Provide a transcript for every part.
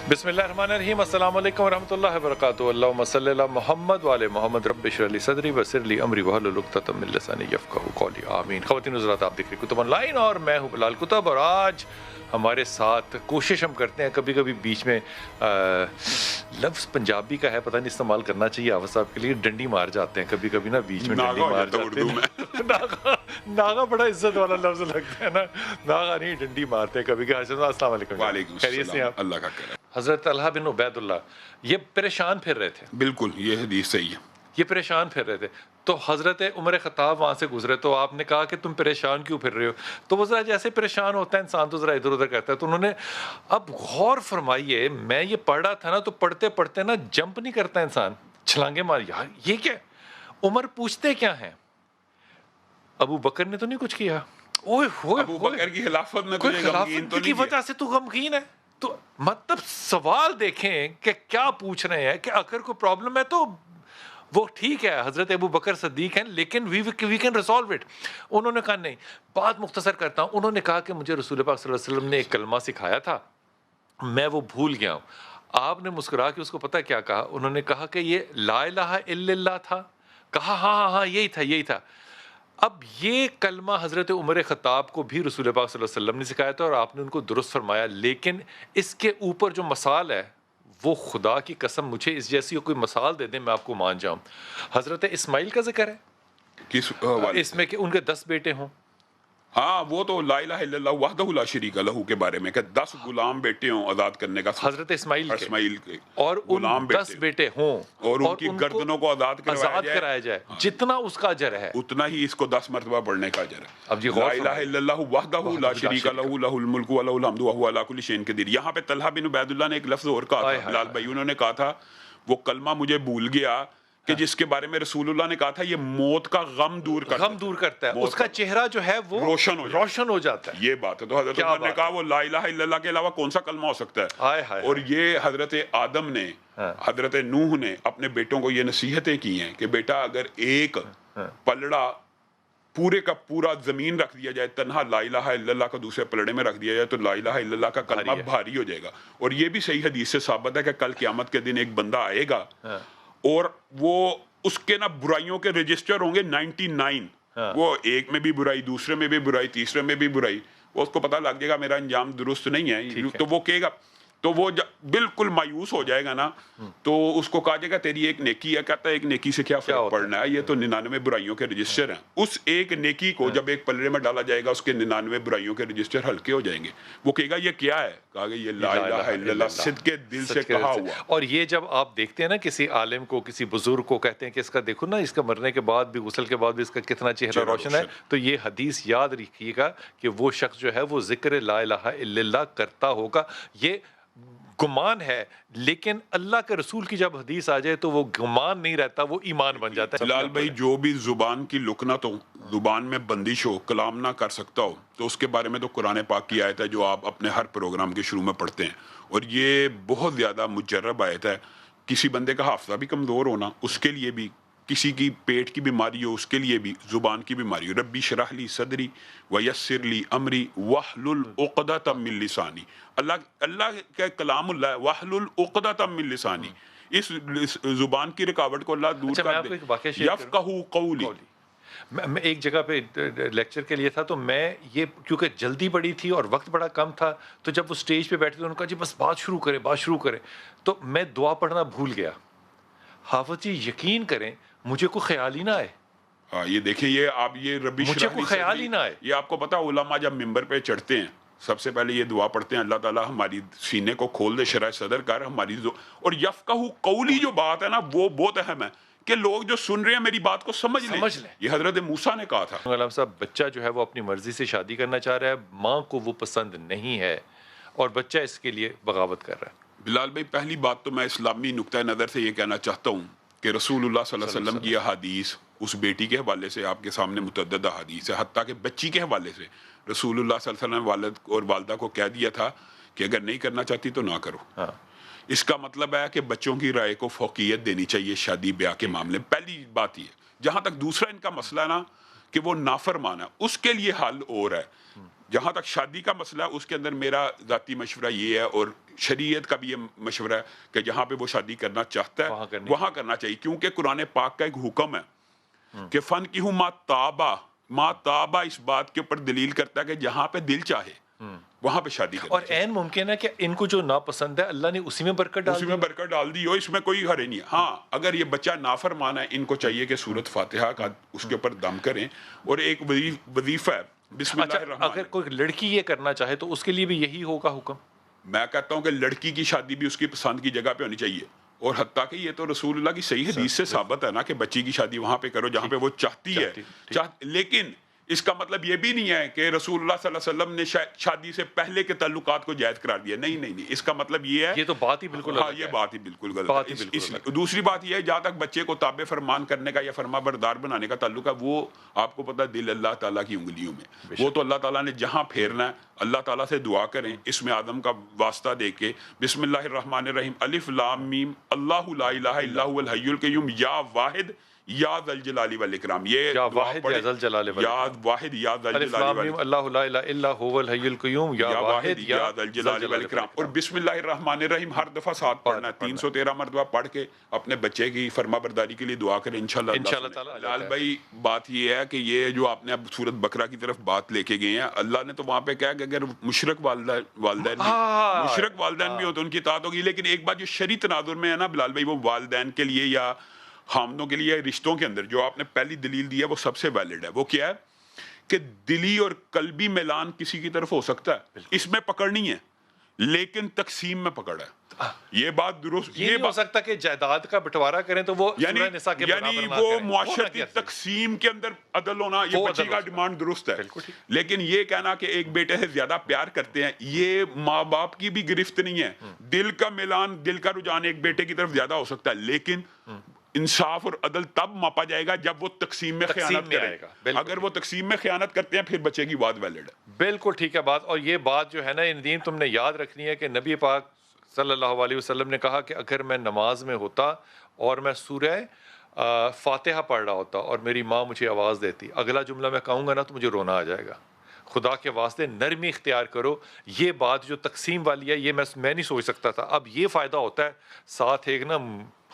بسم اللہ الرحمن الرحیم. السلام علیکم ورحمۃ اللہ وبرکاتہ. اللہم صلی علی محمد وعلی محمد. رب اشرح لی صدری ویسر لی امری واحلل عقدۃ من لسانی یفقہوا قولی. آمین. خواتین حضرات، آپ دیکھ رہے ہیں کتب آن لائن اور میں ہوں بلال کتب، اور آج ہمارے ساتھ کوشش ہم کرتے ہیں کبھی کبھی بیچ میں لفظ پنجابی کا ہے، پتہ نہیں استعمال کرنا چاہیے آفا صاحب کے لیے، ڈنڈی مار جاتے ہیں کبھی کبھی نا، بیچ میں ڈنڈی مار جاتے ہیں. ناغا بڑا عزت والا لفظ لگتا ہے نا، ناغا نہیں ڈنڈی مارتے ہیں کبھی. السلام علیکم. وعلیکم السلام. اللہ کا کرم. حضرت طلحہ بن عبید اللہ یہ پریشان پھر رہے تھے. بالکل، یہ حدیث صحیح ہے. یہ پریشان پھر رہے تھے تو حضرت عمر خطاب وہاں سے گزرے تو آپ نے کہا کہ تم پریشان کیوں پھر رہے ہو؟ تو وہ ذرا جیسے پریشان ہوتا ہے انسان تو ذرا ادھر ادھر کرتا ہے. تو انہوں نے اب غور فرمائیے، میں یہ پڑھ رہا تھا نا تو پڑھتے پڑھتے نا جمپ نہیں کرتا انسان، چھلانگے مار. یار یہ کیا؟ عمر پوچھتے کیا ہیں؟ ابو بکر نے تو نہیں کچھ کیا. اوئے ہوئے، ابو بکر کی خلافت میں کوئی خلافت کی وجہ سے تو غمگین ہے. تو مطلب سوال دیکھیں کہ کیا پوچھ رہے ہیں کہ اگر کوئی پرابلم ہے تو وہ ٹھیک ہے، حضرت ابو بکر صدیق ہیں، لیکن وی کین ریزالو اٹ. انہوں نے کہا نہیں. بات مختصر کرتا ہوں. انہوں نے کہا کہ مجھے رسول پاک صلی اللہ علیہ وسلم نے ایک کلمہ سکھایا تھا، میں وہ بھول گیا ہوں. آپ نے مسکرا کے اس کو پتہ کیا کہا؟ انہوں نے کہا کہ یہ لا الہ الا اللہ تھا. کہا ہاں یہی تھا. اب یہ کلمہ حضرت عمر خطاب کو بھی رسول پاک صلی اللہ علیہ وسلم نے سکھایا تھا اور آپ نے ان کو درست فرمایا، لیکن اس کے اوپر جو مثال ہے وہ خدا کی قسم مجھے اس جیسی کوئی مثال دے دیں میں آپ کو مان جاؤں. حضرت اسماعیل کا ذکر ہے اس میں کہ ان کے 10 بیٹے ہوں. ہاں، وہ تو لا الہ الا اللہ وحدہ لا شریک لہ کے بارے میں کہ 10 غلام بیٹے ہوں آزاد کرنے کا. حضرت اسماعیل کے اور ان 10 بیٹے ہوں اور ان کی گردنوں کو آزاد کرایا جائے. جتنا اس کا اجر ہے اتنا ہی اس کو 10 مرتبہ پڑھنے کا اجر ہے. اب جی لا الہ الا اللہ وحدہ لا شریک لہ لہ الملک و لہ الحمد وہو علی کل شیء قدیر. یہاں پہ طلحہ بن عبید اللہ نے ایک لفظ اور کہا تھا بلال بھائی. انہوں نے کہا تھا وہ کلمہ مجھے بھول گیا کہ جس کے بارے میں رسول اللہ نے کہا تھا یہ موت کا غم دور کرتا ہے، اس کا چہرہ جو ہے وہ روشن ہو جاتا ہے. یہ بات ہے. تو حضرت عمر نے کہا وہ لا الہ الا اللہ کے علاوہ کون سا کلمہ ہو سکتا ہے؟ اور یہ حضرت آدم نے، حضرت نوح نے اپنے بیٹوں کو یہ نصیحتیں کی ہیں کہ بیٹا اگر ایک پلڑا پورے کا پورا زمین رکھ دیا جائے، تنہا لا الہ الا اللہ کا دوسرے پلڑے میں رکھ دیا جائے تو لا الہ الا اللہ کا کلمہ بھاری ہو جائے گا. اور یہ بھی صحیح حدیث سے ثابت ہے کہ کل قیامت کے دن ایک بندہ آئے گا اور وہ اس کے نا برائیوں کے رجسٹر ہوں گے 99. وہ ایک میں بھی برائی، دوسرے میں بھی برائی، تیسرے میں بھی برائی. وہ اس کو پتہ لگ جائے گا میرا انجام درست نہیں ہے تو وہ کہے گا، تو وہ بالکل مایوس ہو جائے گا نا. تو اس کو کہا جائے گا تیری ایک نیکی ہے. کہتا ہے ایک نیکی سے کیا فرق پڑنا ہے، یہ تو 99 برائیوں کے رجسٹر ہیں. اس ایک نیکی کو جب ایک پلڑے میں ڈالا جائے گا اس کے 99 برائیوں کے رجسٹر ہلکے ہو جائیں گے. وہ کہے گا یہ کیا ہے؟ کہا گا یہ لا الہ الا اللہ صدق دل سے کہا ہوا. اور یہ جب آپ دیکھتے ہیں نا کسی عالم کو، کسی بزرگ کو کہتے ہیں کہ اس کا دیکھو نا، اس کا مرنے کے بعد بھی، غسل کے بعد بھی اس کا کتنا چہرہ روشن ہے، تو یہ حدیث یاد رکھیے گا کہ وہ شخص جو ہے وہ ذکر لا الہ الا اللہ کرتا ہوگا. یہ گمان ہے، لیکن اللہ کے رسول کی جب حدیث آ جائے تو وہ گمان نہیں رہتا، وہ ایمان بن جاتا ہے. بلال بھائی، جو بھی زبان کی لکنت ہو، زبان میں بندش ہو، کلام نہ کر سکتا ہو، تو اس کے بارے میں تو قرآن پاک کی آیت ہے جو آپ اپنے ہر پروگرام کے شروع میں پڑھتے ہیں، اور یہ بہت زیادہ مجرب آیت ہے. کسی بندے کا حافظہ بھی کمزور ہونا اس کے لیے بھی، کسی کی پیٹ کی بیماری ہو اس کے لیے بھی، زبان کی بیماری ہو. ربی اشرح لی صدری ویسر لی امری واحلل عقدۃ من لسانی. اللہ کا کلام اللہ ہے، واحلل عقدۃ من لسانی. اس زبان کی رکاوٹ کو اللہ دور کر دے. یفقہوا قولی. میں ایک جگہ پہ لیکچر کے لیے تھا تو میں یہ کیونکہ جلدی بڑی تھی اور وقت بڑا کم تھا، تو جب وہ سٹیج پہ بیٹھے تھے انہوں نے کہا جی بس بات شروع کریں، تو میں دعا پڑھنا بھول گیا. حافظ جی یقین کریں مجھے کوئی خیال ہی نہ آئے. ہاں یہ دیکھیں، یہ آپ یہ ربی مجھے کوئی خیال ہی نہ آئے. یہ آپ کو پتا علماء جب ممبر پہ چڑھتے ہیں سب سے پہلے یہ دعا پڑھتے ہیں، اللہ تعالیٰ ہماری سینے کو کھول دے، شرح صدر کر ہماری. اور یفقہوا قولی جو بات ہے نا وہ بہت اہم ہے کہ لوگ جو سن رہے ہیں میری بات کو سمجھ لیں. یہ حضرت موسیٰ نے کہا تھا. علامہ صاحب بچہ جو ہے وہ اپنی مرضی سے شادی کرنا چاہ رہا ہے، ماں کو وہ پسند نہیں ہے اور بچہ اس کے لیے بغاوت کر رہا ہے. بلال بھائی، پہلی بات تو میں اسلامی نقطۂ نظر سے یہ کہنا چاہتا ہوں کہ رسول اللہ صلی اللہ علیہ وسلم کی احادیث اس بیٹی کے حوالے سے آپ کے سامنے متعدد احادیث ہے، حتیٰ کہ بچی کے حوالے سے رسول اللہ صلی اللہ علیہ وسلم والد اور والدہ کو کہہ دیا تھا کہ اگر نہیں کرنا چاہتی تو نہ کرو. اس کا مطلب ہے کہ بچوں کی رائے کو فوقیت دینی چاہیے شادی بیاہ کے معاملے. پہلی بات یہ. جہاں تک دوسرا ان کا مسئلہ ہے نا کہ وہ نافرمان ہے، اس کے لیے حل اور ہے. جہاں تک شادی کا مسئلہ ہے اس کے اندر میرا ذاتی مشورہ یہ ہے، اور شریعت کا بھی یہ مشورہ ہے کہ جہاں پہ وہ شادی کرنا چاہتا ہے وہاں کرنا چاہیے، کیونکہ قرآن پاک کا ایک حکم ہے کہ فن کی ہوں ما تابا اس بات کے اوپر دلیل کرتا ہے کہ جہاں پہ دل چاہے وہاں پہ شادی کرنا. اور عین ممکن ہے کہ ان کو جو ناپسند ہے اللہ نے اسی میں برکت ڈال دی ہو، اس میں کوئی حرج نہیں ہے. ہاں اگر یہ بچہ نافرمان ہے ان کو چاہیے کہ سورۃ فاتحہ کا اس کے اوپر دم کریں، اور ایک وظیفہ ہے بسم اللہ الرحمن. اگر کوئی لڑکی یہ کرنا چاہے تو اس کے لیے بھی یہی ہوگا حکم؟ میں کہتا ہوں کہ لڑکی کی شادی بھی اس کی پسند کی جگہ پہ ہونی چاہیے، اور حتیٰ کہ یہ تو رسول اللہ کی صحیح حدیث سے ثابت ہے نا کہ بچی کی شادی وہاں پہ کرو جہاں پہ وہ چاہتی ہے. لیکن اس کا مطلب یہ بھی نہیں ہے کہ رسول اللہ صلی اللہ علیہ وسلم نے شادی سے پہلے کے تعلقات کو جائز قرار دیا. نہیں، اس کا مطلب یہ ہے، یہ تو بات ہی بالکل ہاں یہ بات ہی بالکل غلط ہے. دوسری بات یہ ہے جہاں تک بچے کو تابع فرمان کرنے کا یا فرما بردار بنانے کا تعلق ہے، وہ آپ کو پتہ ہے دل اللہ تعالیٰ کی انگلیوں میں، وہ تو اللہ تعالیٰ نے جہاں پھیرنا ہے اللہ تعالیٰ سے دعا کریں اس میں آدم کا واسطہ دے کے بسم اللہ الرحمن الرحیم الف لام میم اللہ لا الہ الا هو الحی القیوم یا واحد یا ذل جلال والاکرام. یہ یا واحد یا ذل جلال یا واحد یا ذل جلال والاکرام، اللہ لا الہ الا هو الحی القیوم یا واحد یا ذل جلال والاکرام. اور بسم اللہ الرحمن الرحیم ہر دفعہ ساتھ پڑھنا ہے، 313 مرتبہ پڑھ کے اپنے بچے کی فرما برداری کے لیے دعا کریں انشاءاللہ تعالی. لال بھائی بات یہ ہے کہ یہ جو آپ نے اب سورۃ بقرہ کی طرف بات لے کے گئے ہیں، اللہ نے تو وہاں پہ کہا کہ اگر مشرک والدین بھی ہو تو ان کی اطاعت ہوگی. لیکن ایک بات جو شرعی تناظر میں ہے نا بلال بھائی، وہ والدین کے لیے یا خامدوں کے لیے رشتوں کے اندر جو آپ نے پہلی دلیل دی ہے وہ سب سے ویلڈ ہے. وہ کیا ہے کہ دلی اور قلبی میلان کسی کی طرف ہو سکتا ہے، اس میں پکڑ نہیں ہے، لیکن تقسیم میں پکڑ ہے. یہ بات درست، یہ ہو سکتا کہ جائیداد کا بٹوارا کریں تو وہ یعنی وہ معاشرتی تقسیم کے اندر عدل ہونا، یہ بچے کا ڈیمانڈ درست ہے. لیکن یہ کہنا کہ ایک بیٹے سے زیادہ پیار کرتے ہیں، یہ ماں باپ کی بھی گرفت نہیں ہے. دل کا میلان، دل کا رجحان ایک بیٹے کی طرف زیادہ ہو سکتا ہے، لیکن انصاف اور عدل تب ماپا جائے گا جب وہ تقسیم میں خیانت کرے گا. اگر وہ تقسیم میں خیانت کرتے ہیں پھر بچے کی بات ویلڈ ہے. بالکل ٹھیک ہے بات. اور یہ بات جو ہے نا ندیم تم نے یاد رکھنی ہے کہ نبی پاک صلی اللہ علیہ وسلم نے کہا کہ اگر میں نماز میں ہوتا اور میں سورہ فاتحہ پڑھ رہا ہوتا اور میری ماں مجھے آواز دیتی، اگلا جملہ میں کہوں گا نا تو مجھے رونا آ جائے گا. خدا کے واسطے نرمی اختیار کرو. یہ بات جو تقسیم والی ہے یہ میں نہیں سوچ سکتا تھا. اب یہ فائدہ ہوتا ہے ساتھ ایک نا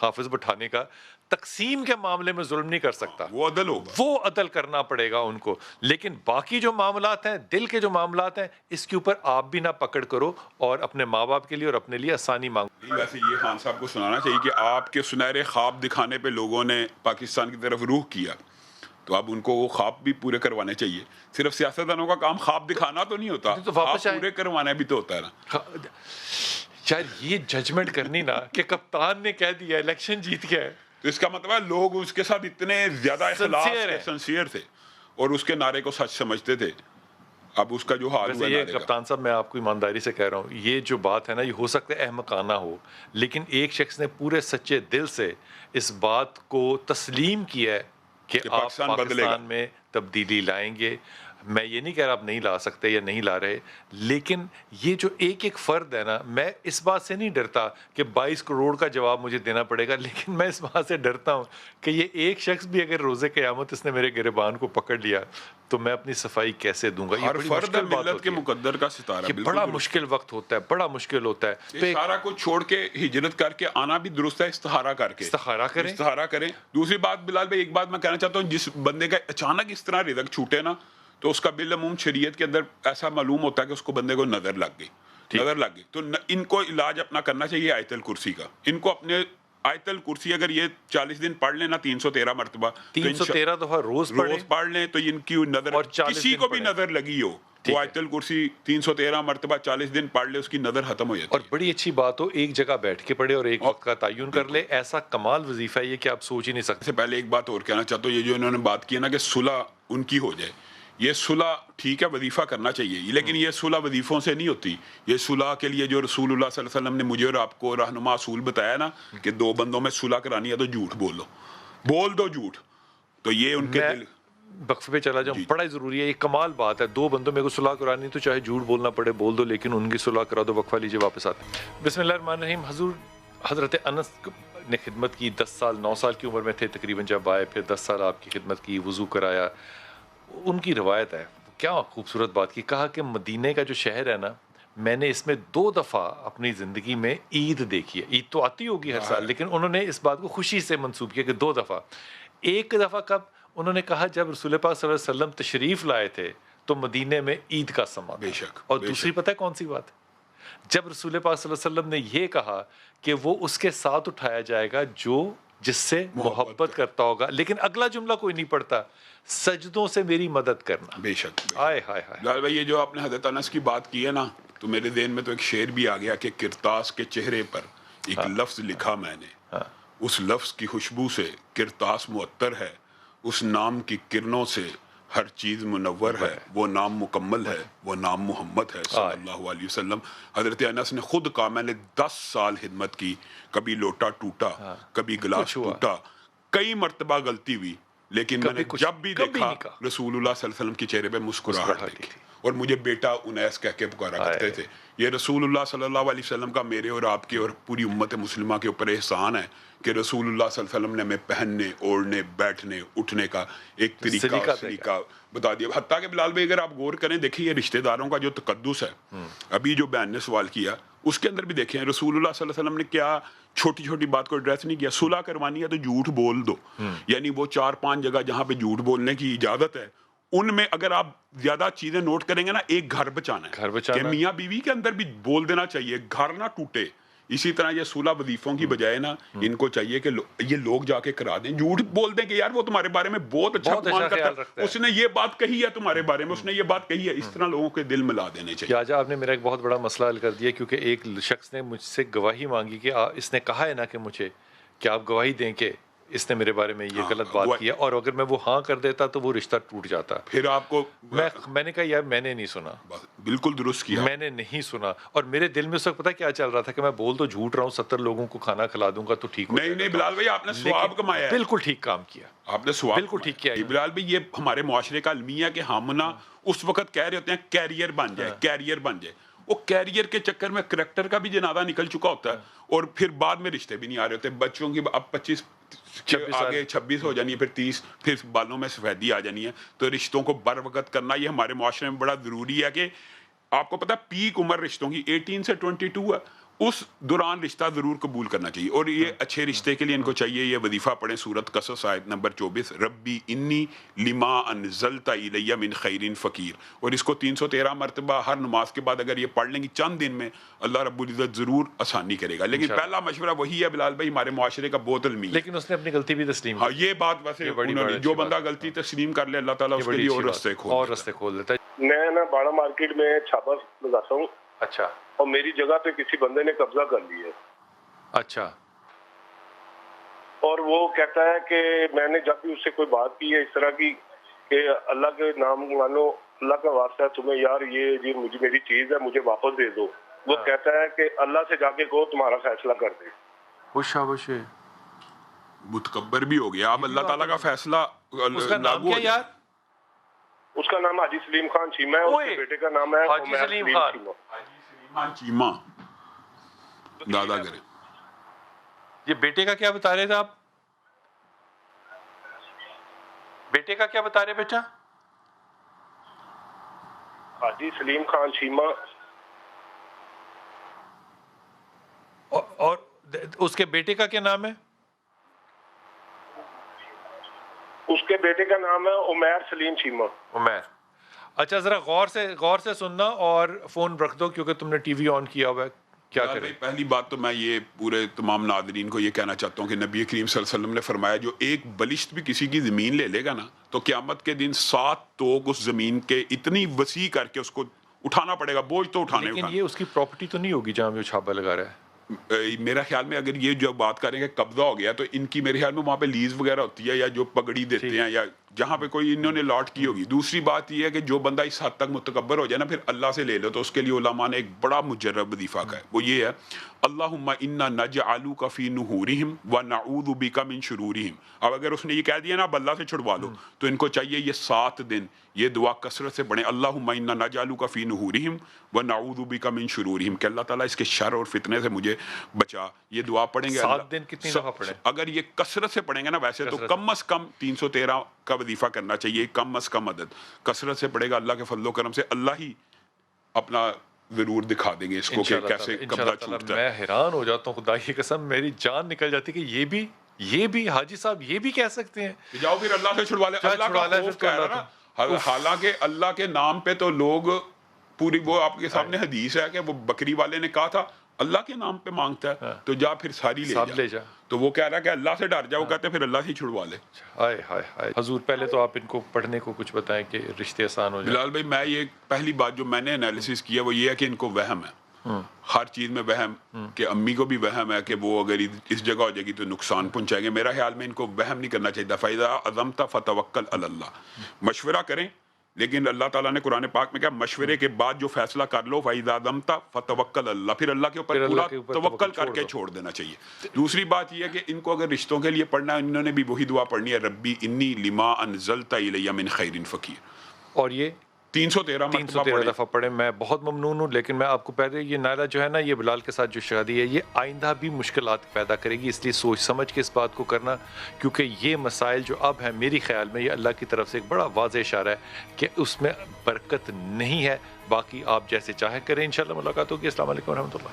حافظ بٹھانے کا، تقسیم کے معاملے میں ظلم نہیں کر سکتا، وہ عدل ہوگا، وہ عدل کرنا پڑے گا ان کو. لیکن باقی جو معاملات ہیں، دل کے جو معاملات ہیں، اس کے اوپر آپ بھی نہ پکڑ کرو اور اپنے ماں باپ کے لیے اور اپنے لیے آسانی مانگو. ویسے یہ خان صاحب کو سنانا چاہیے کہ آپ کے سنہرے خواب دکھانے پہ لوگوں نے پاکستان کی طرف روح کیا، تو اب ان کو وہ خواب بھی پورے کروانے چاہیے. صرف سیاستدانوں کا کام خواب دکھانا تو نہیں ہوتا، خواب پورے کروانا بھی تو ہوتا ہے نا. یار یہ ججمنٹ کرنی نا کہ کپتان نے کہہ دیا الیکشن جیت گیا ہے، تو اس کا مطلب ہے لوگ اس کے ساتھ اتنے زیادہ اخلاص سے سنسیئر تھے اور اس کے نعرے کو سچ سمجھتے تھے. اب اس کا جو حال ہوا ہے، کپتان صاحب میں آپ کو ایمانداری سے کہہ رہا ہوں، یہ جو بات ہے نا یہ ہو سکتا ہے احمقانہ ہو، لیکن ایک شخص نے پورے سچے دل سے اس بات کو تسلیم کیا ہے کہ آپ پاکستان میں تبدیلی لائیں گے. میں یہ نہیں کہہ رہا آپ نہیں لا سکتے یا نہیں لا رہے، لیکن یہ جو ایک ایک فرد ہے نا، میں اس بات سے نہیں ڈرتا کہ 22 کروڑ کا جواب مجھے دینا پڑے گا، لیکن میں اس بات سے ڈرتا ہوں کہ یہ ایک شخص بھی اگر روزے قیامت اس نے میرے گریبان کو پکڑ لیا تو میں اپنی صفائی کیسے دوں گا. ہر فرد ملت کے مقدر کا ستارہ، یہ بڑا مشکل وقت ہوتا ہے، بڑا مشکل ہوتا ہے. سارا کو چھوڑ کے ہجرت کر کے آنا بھی درست ہے، استخارہ کر کے استخارہ کریں. دوسری بات بلال بھائی ایک بات میں کہنا چاہتا ہوں، جس بندے کا اچانک اس طرح رزق چھوٹے نا تو اس کا بالعموم شریعت کے اندر ایسا معلوم ہوتا ہے کہ اس کو بندے کو نظر لگ گئی. تو ان کو علاج اپنا کرنا چاہیے آیت الکرسی کا. ان کو اپنے آیت الکرسی اگر یہ 40 دن پڑھ لیں نا 313 مرتبہ، 313 دفعہ روز پڑھ لیں تو ان کی نظر، کسی کو بھی نظر لگی ہو وہ آیت الکرسی 313 مرتبہ 40 دن پڑھ لے، اس کی نظر ختم ہو جاتی ہے. اور بڑی اچھی بات ہو ایک جگہ بیٹھ کے پڑھے اور ایک وقت کا تعین کر لے، ایسا کمال وظیفہ ہے یہ کہ آپ سوچ ہی نہیں سکتے. سے پہلے ایک بات اور کہنا چاہتا ہوں، یہ جو انہوں نے بات کی ہے نا کہ صلح ان کی ہو جائے، یہ صلح ٹھیک ہے وظیفہ کرنا چاہیے، لیکن یہ صلح وظیفوں سے نہیں ہوتی. یہ صلح کے لیے جو رسول اللہ صلی اللہ علیہ وسلم نے مجھے اور آپ کو رہنما اصول بتایا نا کہ 2 بندوں میں صلح کرانی ہے تو جھوٹ بول دو جھوٹ. تو یہ ان کے دل وقفے پہ چلا جاؤں، بڑا ضروری ہے، یہ کمال بات ہے. 2 بندوں میں کو صلح کرانی تو چاہے جھوٹ بولنا پڑے بول دو، لیکن ان کی صلح کرا دو. وقفہ لیجیے، واپس آتے ہیں. بسم اللہ الرحمن الرحیم. حضرت انس نے خدمت کی، 10 سال 9 سال کی عمر میں تھے تقریباً جب آئے، پھر 10 سال آپ کی خدمت کی، وضو کرایا. ان کی روایت ہے کیا خوبصورت بات کی. کہا کہ مدینے کا جو شہر ہے نا, میں نے اس میں 2 دفعہ اپنی زندگی میں عید دیکھی ہے. عید تو آتی ہوگی ہر سال, لیکن انہوں نے اس بات کو خوشی سے منسوب کیا کہ 2 دفعہ. ایک دفعہ کب, انہوں نے کہا جب رسول پاک صلی اللہ علیہ وسلم تشریف لائے تھے تو مدینے میں عید کا سما تھا. بے شک. اور دوسری پتہ ہے کون سی بات, جب رسول پاک صلی اللہ علیہ وسلم نے یہ کہا کہ وہ اس کے ساتھ اٹھایا جائے گا جو جس سے محبت کرتا ہوگا, لیکن اگلا جملہ کوئی نہیں پڑھتا, سجدوں سے میری مدد کرنا. بے شک. آئے ہائے ہائے. لال بھائی, یہ جو آپ نے حضرت انس کی بات کی ہے نا, تو میرے ذہن میں تو ایک شعر بھی آ گیا کہ کرتاس کے چہرے پر ایک لفظ لکھا میں نے, اس لفظ کی خوشبو سے کرتاس معطر ہے, اس نام کی کرنوں سے ہر چیز منور ہے, وہ نام مکمل ہے, وہ نام محمد ہے صلی اللہ علیہ وسلم. حضرت انس نے خود کہا میں نے 10 سال خدمت کی, کبھی لوٹا ٹوٹا, کبھی گلاس ٹوٹا, کئی مرتبہ غلطی ہوئی, لیکن میں نے جب بھی دیکھا رسول اللہ صلی اللہ علیہ وسلم کے چہرے پہ مسکراہٹ دیکھی, اور مجھے بیٹا انیس کہہ کے پکارا کرتے تھے. یہ رسول اللہ صلی اللہ علیہ وسلم کا میرے اور آپ کے اور پوری امت مسلمہ کے اوپر احسان ہے کہ رسول اللہ صلی اللہ علیہ وسلم نے ہمیں پہننے, اوڑھنے, بیٹھنے, اٹھنے کا ایک طریقہ بتا دیا. حتیٰ کہ بلال بھائی اگر آپ غور کریں, دیکھیں یہ رشتہ داروں کا جو تقدس ہے, ابھی جو بہن نے سوال کیا اس کے اندر بھی دیکھیں رسول اللہ صلی اللہ علیہ وسلم نے کیا چھوٹی چھوٹی بات کو ایڈریس نہیں کیا. صلح کروانی ہے تو جھوٹ بول دو, یعنی وہ 4-5 جگہ جہاں پہ جھوٹ بولنے کی اجازت ہے ان میں اگر آپ زیادہ چیزیں نوٹ کریں گے نا, ایک گھر بچانا ہے کہ میاں بیوی کے اندر بھی بول دینا چاہیے, گھر نہ ٹوٹے. اسی طرح یہ صلح وظیفوں کی بجائے نا ان کو چاہیے کہ یہ لوگ جا کے کرا دیں, جھوٹ بول دیں کہ یار وہ تمہارے بارے میں بہت اچھا گمان کرتا ہے, اس نے یہ بات کہی ہے تمہارے بارے میں, اس نے یہ بات کہی ہے. اس طرح لوگوں کے دل ملا دینے چاہیے. آج آپ نے میرا ایک بہت بڑا مسئلہ حل کر دیا, کیونکہ ایک شخص نے مجھ سے گواہی مانگی کہ اس نے کہا ہے نا کہ مجھے کہ آپ گواہی دیں کہ اس نے میرے بارے میں یہ غلط بات کی ہے, اور اگر میں وہ ہاں کر دیتا تو وہ رشتہ ٹوٹ جاتا. پھر آپ کو میں نے کہا یار میں نے نہیں سنا, بالکل درست کیا, میں نے نہیں سنا. اور میرے دل میں اس وقت پتا کیا چل رہا تھا کہ میں بول تو جھوٹ رہا ہوں, 70 لوگوں کو کھانا کھلا دوں گا تو ٹھیک ہو جائے گا. نہیں بلال بھائی آپ نے ثواب کمایا ہے, بالکل ٹھیک کام کیا آپ نے ثواب بالکل ٹھیک کیا. بلال بھائی یہ ہمارے معاشرے کا المیہ کہ ہم نا اس وقت کہہ رہے ہوتے ہیں کیریئر بن جائے, کیریئر بن جائے. وہ کیریئر کے چکر میں کریکٹر کا بھی جنازہ نکل چکا ہوتا ہے, اور پھر بعد میں رشتے بھی نہیں آ رہے ہوتے. بچوں کی اب 25 آگے 26 ہو جانی ہے, پھر 30, پھر بالوں میں سفیدی آ جانی ہے. تو رشتوں کو بر وقت کرنا یہ ہمارے معاشرے میں بڑا ضروری ہے. کہ آپ کو پتا پیک عمر رشتوں کی 18 سے 22 ہے, اس دوران رشتہ ضرور قبول کرنا چاہیے. اور یہ اچھے رشتے کے لیے ان کو چاہیے یہ وظیفہ پڑھیں, سورۃ قصص آیت نمبر 24, ربی انی لما انزلت الی من خیر فقیر. اور اس کو 313 مرتبہ ہر نماز کے بعد اگر یہ پڑھ لیں گی چند دن میں, اللہ رب العزت ضرور آسانی کرے گا. لیکن پہلا مشورہ وہی ہے بلال بھائی, ہمارے معاشرے کا بہت علمی ہے, لیکن اس نے اپنی غلطی بھی تسلیم کی. ہاں یہ بات ویسے جو بندہ غلطی تسلیم کر لے اللہ تعالیٰ اس کے لیے اور رستے کھول دیتا ہے. میں نا باڑا مارکیٹ میں چھاپا لگاتا ہوں. اچھا. اور میری جگہ پہ کسی بندے نے قبضہ کر لیا ہے. اچھا. اور وہ کہتا ہے کہ میں نے جب بھی اس سے کوئی بات کی ہے اس طرح کی کہ اللہ کے نام مانو, اللہ کا واسطہ ہے تمہیں یار یہ مجھے میری چیز ہے مجھے واپس دے دو, وہ کہتا ہے کہ اللہ سے جا کے کہو تمہارا فیصلہ کر دے. متکبر بھی ہو گیا. اب اللہ تعالیٰ کا فیصلہ اس کا نام کیا یار؟ اس کا نام حاجی سلیم خان چیمہ ہے, اس کے بیٹے کا نام ہے حاجی سلیم خان چیمہ. دادا کرے. یہ بیٹے کا کیا بتا رہے تھے آپ؟ بیٹے کا کیا بتا رہے بیٹا؟ حاجی سلیم خان چیمہ. اور اس کے بیٹے کا کیا نام ہے؟ اس کے بیٹے کا نام ہے عمیر سلیم چیمہ. عمیر. اچھا ذرا غور سے سننا اور فون رکھ دو کیونکہ تم نے ٹی وی آن کیا ہوا ہے. کیا کریں؟ پہلی بات تو میں یہ پورے تمام ناظرین کو یہ کہنا چاہتا ہوں کہ نبی کریم صلی اللہ علیہ وسلم نے فرمایا جو ایک بلشت بھی کسی کی زمین لے لے گا نا تو قیامت کے دن 7 توق اس زمین کے اتنی وسیع کر کے اس کو اٹھانا پڑے گا, بوجھ تو اٹھانے. لیکن یہ اس کی پراپرٹی تو نہیں ہوگی جہاں پہ چھاپا لگا رہا ہے. میرا خیال میں اگر یہ جو بات کریں کہ قبضہ ہو گیا تو ان کی میرے خیال میں وہاں پہ لیز وغیرہ ہوتی ہے یا جو پگڑی دیتے ہیں یا جہاں پہ کوئی انہوں نے لاٹ کی ہوگی. دوسری بات یہ ہے کہ جو بندہ اس حد تک متکبر ہو جائے نا پھر اللہ سے لے لو, تو اس کے لیے علماء نے ایک بڑا مجرب وظیفہ کا ہے, وہ یہ ہے اللہم انا نجعلک فی نحورہم ونعوذ بک من شرورہم. اب اگر اس نے یہ کہہ دیا نا اب اللہ سے چھڑوا لو تو ان کو چاہیے یہ 7 دن یہ دعا کثرت سے پڑھیں, اللہم انا نجعلک فی نحورہم ونعوذ بک من شرورہم, کہ اللہ تعالیٰ اس کے شر اور فتنے سے مجھے بچا. یہ دعا پڑھیں گے 7 دن کتنی دفعہ پڑھیں؟ اگر یہ کثرت سے پڑھیں گے نا, ویسے تو کم از کم 313 کا وظیفہ کرنا چاہیے کم از کم عدد. کثرت سے پڑے گا اللہ کے فضل و کرم سے اللہ ہی اپنا ضرور دکھا دیں گے اس کو کہ کیسے قبضہ چھوٹتا ہے. میں حیران ہو جاتا ہوں خدا کی قسم, میری جان نکل جاتی کہ یہ بھی حاجی صاحب یہ بھی کہہ سکتے ہیں جاؤ پھر اللہ سے چھڑوا لے. اللہ کا خوف کہہ رہا نا, حالانکہ اللہ کے نام پہ تو لوگ پوری, وہ آپ کے سامنے حدیث ہے کہ وہ بکری والے نے کہا تھا اللہ کے نام پہ مانگتا ہے تو جا پھر ساری لے جا, تو وہ کہہ رہا ہے کہ اللہ سے ڈر جا, وہ کہتے ہیں پھر اللہ ہی چھڑوا لے. ہائے ہائے ہائے. حضور پہلے تو آپ ان کو پڑھنے کو کچھ بتائیں کہ رشتے آسان ہو جائیں. بلال بھائی میں یہ پہلی بات جو میں نے انالیسس کیا وہ یہ ہے کہ ان کو وہم ہے, ہر چیز میں وہم, کہ امی کو بھی وہم ہے کہ وہ اگر اس جگہ ہو جائے گی تو نقصان پہنچائیں گے. میرا خیال میں ان کو وہم نہیں کرنا چاہیے. فَإِذَا عَزَمْتَ فَتَوَكَّلْ عَلَى اللَّهِ, مشورہ کریں, لیکن اللہ تعالیٰ نے قرآن پاک میں کہا مشورے کے بعد جو فیصلہ کر لو فَإِذَا عَزَمْتَ فَتَوَكَّلْ عَلَى اللَّهِ, پھر اللہ کے اوپر پورا توکل کر کے چھوڑ دینا چاہیے. دوسری بات یہ ہے کہ ان کو اگر رشتوں کے لیے پڑھنا ہے, انہوں نے بھی وہی دعا پڑھنی ہے, ربی انی لما انزلت الی من خیر فقیر, اور یہ 313 دفعہ پڑھیں. میں بہت ممنون ہوں, لیکن میں آپ کو پہلے یہ نائلہ جو ہے نا, یہ بلال کے ساتھ جو شادی ہے یہ آئندہ بھی مشکلات پیدا کرے گی, اس لیے سوچ سمجھ کے اس بات کو کرنا, کیونکہ یہ مسائل جو اب ہیں میری خیال میں یہ اللہ کی طرف سے ایک بڑا واضح اشارہ ہے کہ اس میں برکت نہیں ہے. باقی آپ جیسے چاہے کریں, انشاءاللہ ملاقات ہوگی. السلام علیکم ورحمۃ اللہ.